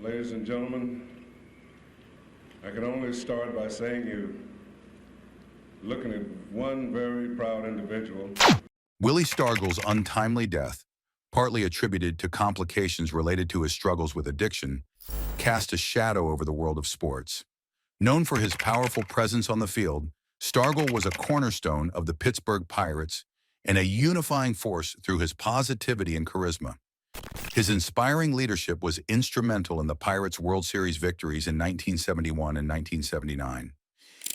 Ladies and gentlemen, I can only start by saying you're looking at one very proud individual. Willie Stargell's untimely death, partly attributed to complications related to his struggles with addiction, cast a shadow over the world of sports. Known for his powerful presence on the field, Stargell was a cornerstone of the Pittsburgh Pirates and a unifying force through his positivity and charisma. His inspiring leadership was instrumental in the Pirates' World Series victories in 1971 and 1979.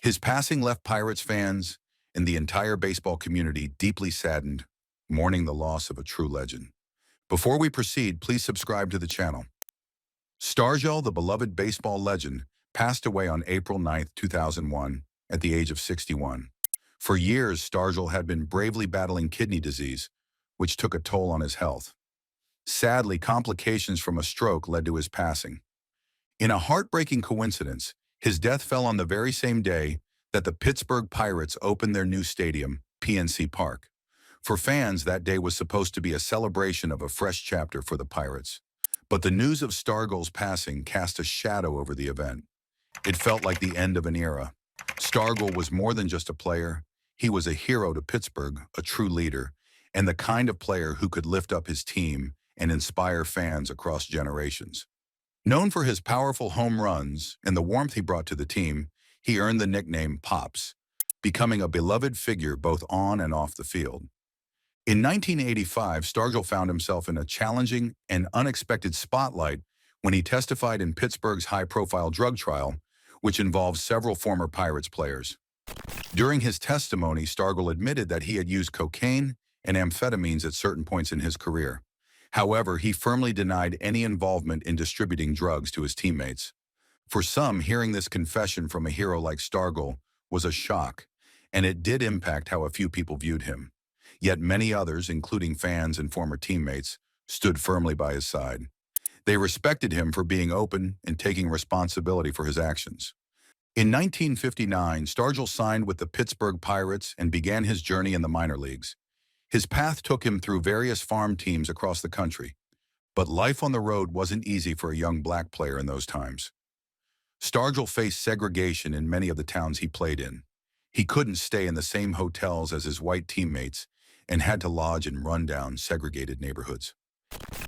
His passing left Pirates fans and the entire baseball community deeply saddened, mourning the loss of a true legend. Before we proceed, please subscribe to the channel. Stargell, the beloved baseball legend, passed away on April 9, 2001, at the age of 61. For years, Stargell had been bravely battling kidney disease, which took a toll on his health. Sadly, complications from a stroke led to his passing. In a heartbreaking coincidence, his death fell on the very same day that the Pittsburgh Pirates opened their new stadium, PNC Park. For fans, that day was supposed to be a celebration of a fresh chapter for the Pirates. But the news of Stargell's passing cast a shadow over the event. It felt like the end of an era. Stargell was more than just a player. He was a hero to Pittsburgh, a true leader, and the kind of player who could lift up his team and inspire fans across generations. Known for his powerful home runs and the warmth he brought to the team, he earned the nickname Pops, becoming a beloved figure both on and off the field. In 1985, Stargell found himself in a challenging and unexpected spotlight when he testified in Pittsburgh's high-profile drug trial, which involved several former Pirates players. During his testimony, Stargell admitted that he had used cocaine and amphetamines at certain points in his career. However, he firmly denied any involvement in distributing drugs to his teammates. For some, hearing this confession from a hero like Stargell was a shock, and it did impact how a few people viewed him. Yet many others, including fans and former teammates, stood firmly by his side. They respected him for being open and taking responsibility for his actions. In 1959, Stargell signed with the Pittsburgh Pirates and began his journey in the minor leagues. His path took him through various farm teams across the country, but life on the road wasn't easy for a young black player in those times. Stargell faced segregation in many of the towns he played in. He couldn't stay in the same hotels as his white teammates and had to lodge in rundown, segregated neighborhoods.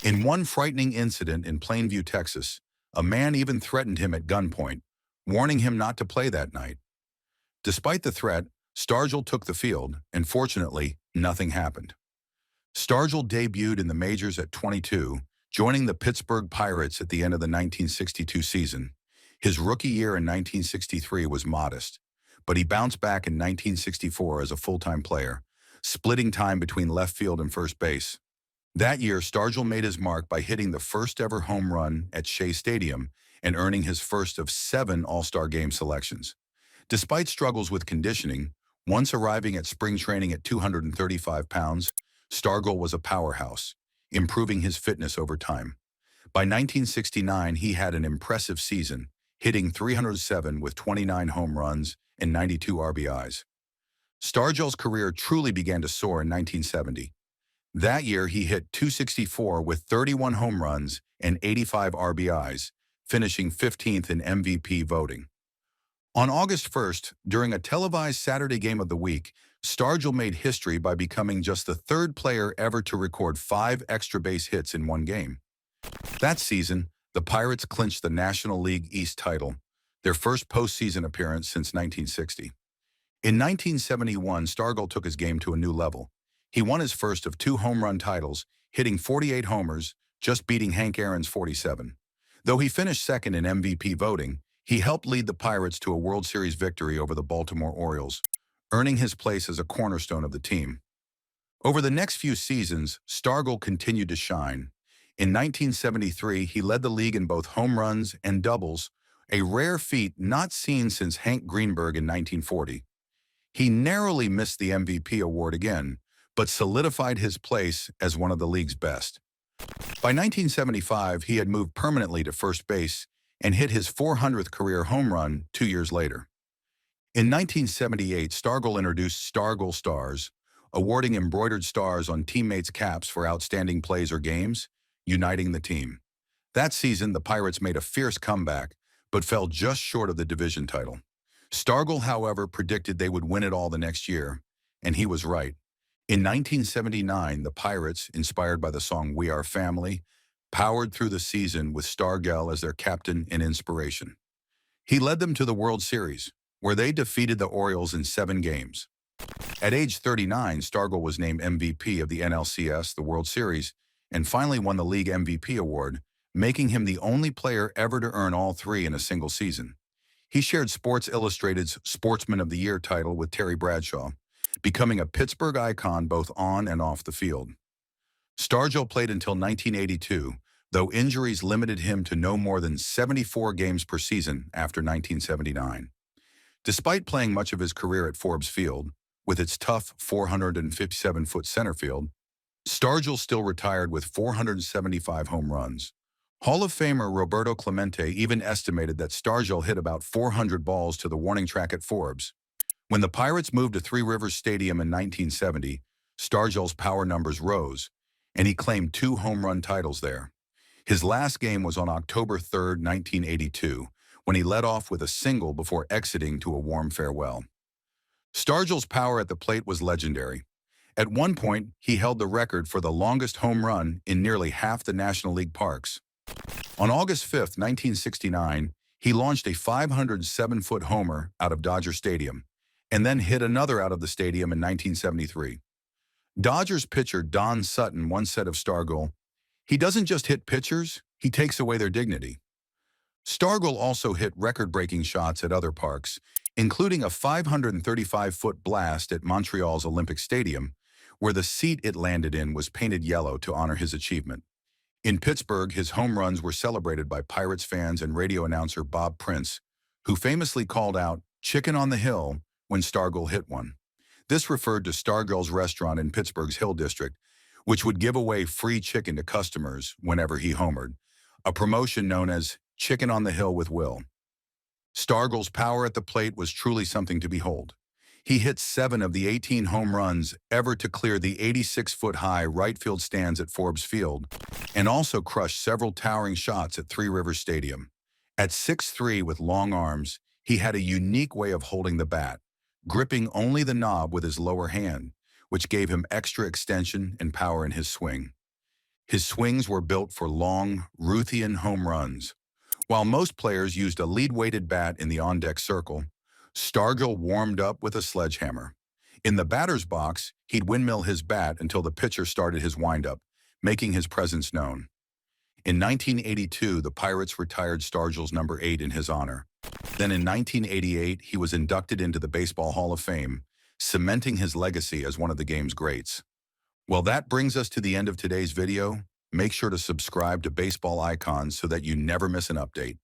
In one frightening incident in Plainview, Texas, a man even threatened him at gunpoint, warning him not to play that night. Despite the threat, Stargell took the field, and fortunately, nothing happened. Stargell debuted in the majors at 22, joining the Pittsburgh Pirates at the end of the 1962 season. His rookie year in 1963 was modest, but he bounced back in 1964 as a full-time player, splitting time between left field and first base. That year, Stargell made his mark by hitting the first-ever home run at Shea Stadium and earning his first of 7 All-Star Game selections. Despite struggles with conditioning, once arriving at spring training at 235 pounds, Stargell was a powerhouse, improving his fitness over time. By 1969, he had an impressive season, hitting .307 with 29 home runs and 92 RBIs. Stargell's career truly began to soar in 1970. That year, he hit .264 with 31 home runs and 85 RBIs, finishing 15th in MVP voting. On August 1st, during a televised Saturday game of the week, Stargell made history by becoming just the 3rd player ever to record 5 extra base hits in one game. That season, the Pirates clinched the National League East title, their first postseason appearance since 1960. In 1971, Stargell took his game to a new level. He won his first of 2 home run titles, hitting 48 homers, just beating Hank Aaron's 47. Though he finished second in MVP voting, he helped lead the Pirates to a World Series victory over the Baltimore Orioles, earning his place as a cornerstone of the team. Over the next few seasons, Stargell continued to shine. In 1973, he led the league in both home runs and doubles, a rare feat not seen since Hank Greenberg in 1940. He narrowly missed the MVP award again, but solidified his place as one of the league's best. By 1975, he had moved permanently to first base and hit his 400th career home run 2 years later. In 1978, Stargell introduced Stargell Stars, awarding embroidered stars on teammates' caps for outstanding plays or games, uniting the team. That season, the Pirates made a fierce comeback, but fell just short of the division title. Stargell, however, predicted they would win it all the next year, and he was right. In 1979, the Pirates, inspired by the song We Are Family, powered through the season with Stargell as their captain and inspiration. He led them to the World Series, where they defeated the Orioles in 7 games. At age 39, Stargell was named MVP of the NLCS, the World Series, and finally won the League MVP award, making him the only player ever to earn all 3 in a single season. He shared Sports Illustrated's Sportsman of the Year title with Terry Bradshaw, becoming a Pittsburgh icon both on and off the field. Stargell played until 1982, though injuries limited him to no more than 74 games per season after 1979. Despite playing much of his career at Forbes Field, with its tough 457-foot center field, Stargell still retired with 475 home runs. Hall of Famer Roberto Clemente even estimated that Stargell hit about 400 balls to the warning track at Forbes. When the Pirates moved to Three Rivers Stadium in 1970, Stargell's power numbers rose, and he claimed 2 home run titles there. His last game was on October 3, 1982, when he led off with a single before exiting to a warm farewell. Stargell's power at the plate was legendary. At one point, he held the record for the longest home run in nearly half the National League parks. On August 5, 1969, he launched a 507-foot homer out of Dodger Stadium, and then hit another out of the stadium in 1973. Dodgers pitcher Don Sutton once said of Stargell, "He doesn't just hit pitchers, he takes away their dignity." Stargell also hit record-breaking shots at other parks, including a 535-foot blast at Montreal's Olympic Stadium, where the seat it landed in was painted yellow to honor his achievement. In Pittsburgh, his home runs were celebrated by Pirates fans and radio announcer Bob Prince, who famously called out, "Chicken on the Hill," when Stargell hit one. This referred to Stargell's restaurant in Pittsburgh's Hill District, which would give away free chicken to customers whenever he homered, a promotion known as Chicken on the Hill with Will. Stargell's power at the plate was truly something to behold. He hit 7 of the 18 home runs ever to clear the 86-foot-high right field stands at Forbes Field, and also crushed several towering shots at Three Rivers Stadium. At 6'3" with long arms, he had a unique way of holding the bat, gripping only the knob with his lower hand, which gave him extra extension and power in his swing. His swings were built for long, Ruthian home runs. While most players used a lead-weighted bat in the on-deck circle, Stargell warmed up with a sledgehammer. In the batter's box, he'd windmill his bat until the pitcher started his windup, making his presence known. In 1982, the Pirates retired Stargell's number 8 in his honor. Then in 1988, he was inducted into the Baseball Hall of Fame, cementing his legacy as one of the game's greats. Well, that brings us to the end of today's video. Make sure to subscribe to Baseball Icons so that you never miss an update.